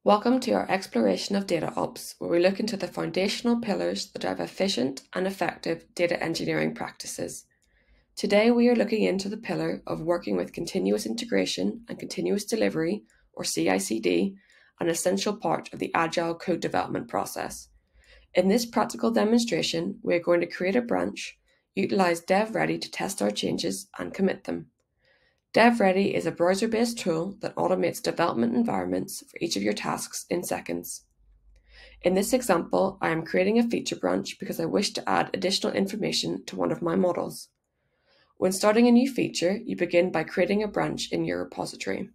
Welcome to our exploration of data ops, where we look into the foundational pillars that drive efficient and effective data engineering practices. Today, we are looking into the pillar of working with continuous integration and continuous delivery, or CI/CD, an essential part of the agile code development process. In this practical demonstration, we are going to create a branch, utilize DevReady to test our changes and commit them. DevReady is a browser-based tool that automates development environments for each of your tasks in seconds. In this example, I am creating a feature branch because I wish to add additional information to one of my models. When starting a new feature, you begin by creating a branch in your repository.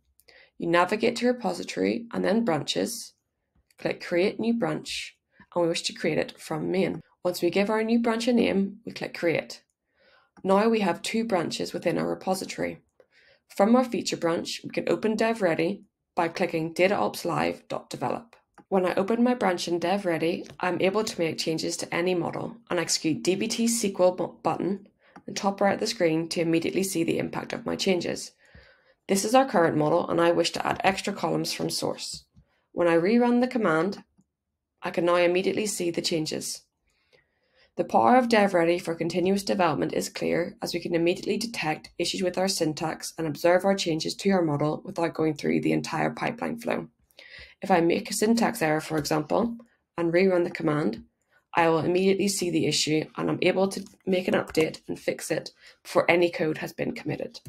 You navigate to repository and then branches, click Create New Branch, and we wish to create it from main. Once we give our new branch a name, we click Create. Now we have two branches within our repository. From our feature branch, we can open DevReady by clicking DataOps.live.develop. When I open my branch in DevReady, I'm able to make changes to any model, and I execute dbt SQL button in the top right of the screen to immediately see the impact of my changes. This is our current model, and I wish to add extra columns from source. When I rerun the command, I can now immediately see the changes. The power of DevReady for continuous development is clear, as we can immediately detect issues with our syntax and observe our changes to our model without going through the entire pipeline flow. If I make a syntax error, for example, and rerun the command, I will immediately see the issue and I'm able to make an update and fix it before any code has been committed.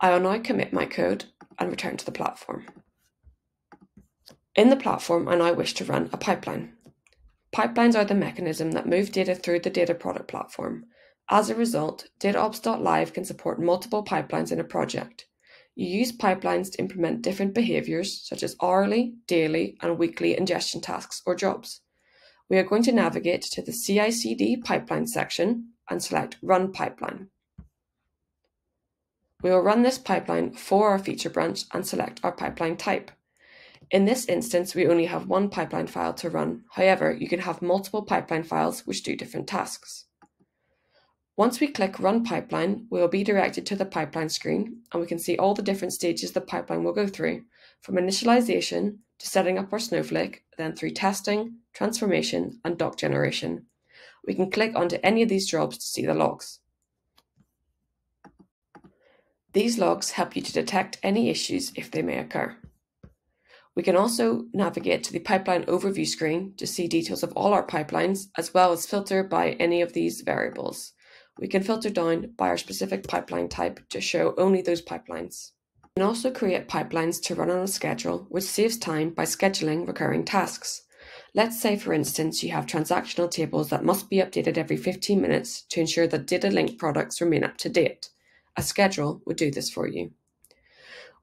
I will now commit my code and return to the platform. In the platform, I now wish to run a pipeline. Pipelines are the mechanism that move data through the data product platform. As a result, DataOps.live can support multiple pipelines in a project. You use pipelines to implement different behaviors such as hourly, daily, and weekly ingestion tasks or jobs. We are going to navigate to the CI/CD pipeline section and select Run Pipeline. We will run this pipeline for our feature branch and select our pipeline type. In this instance, we only have one pipeline file to run. However, you can have multiple pipeline files which do different tasks. Once we click Run Pipeline, we will be directed to the pipeline screen, and we can see all the different stages the pipeline will go through, from initialization to setting up our Snowflake, then through testing, transformation, and doc generation. We can click onto any of these jobs to see the logs. These logs help you to detect any issues if they may occur. We can also navigate to the pipeline overview screen to see details of all our pipelines, as well as filter by any of these variables. We can filter down by our specific pipeline type to show only those pipelines. We can also create pipelines to run on a schedule, which saves time by scheduling recurring tasks. Let's say, for instance, you have transactional tables that must be updated every 15 minutes to ensure that data link products remain up to date. A schedule would do this for you.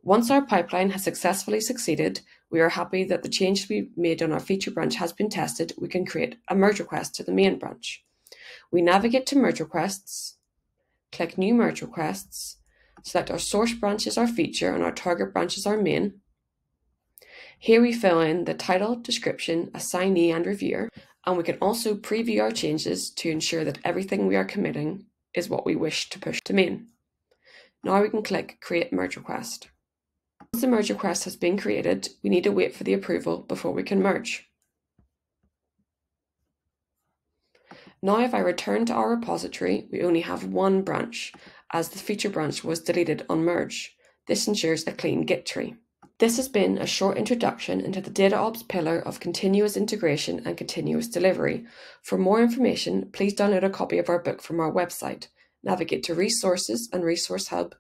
Once our pipeline has successfully succeeded, we are happy that the change we made on our feature branch has been tested. We can create a merge request to the main branch. We navigate to merge requests, click New Merge Requests, select our source branch as our feature and our target branch as our main. Here we fill in the title, description, assignee, and reviewer, and we can also preview our changes to ensure that everything we are committing is what we wish to push to main. Now we can click Create Merge Request. Once the merge request has been created, we need to wait for the approval before we can merge. Now if I return to our repository, we only have one branch, as the feature branch was deleted on merge. This ensures a clean Git tree. This has been a short introduction into the DataOps pillar of continuous integration and continuous delivery. For more information, please download a copy of our book from our website. Navigate to Resources and Resource Hub,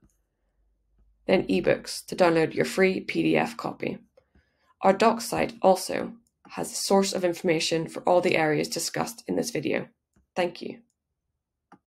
then eBooks to download your free PDF copy. Our docs site also has a source of information for all the areas discussed in this video. Thank you.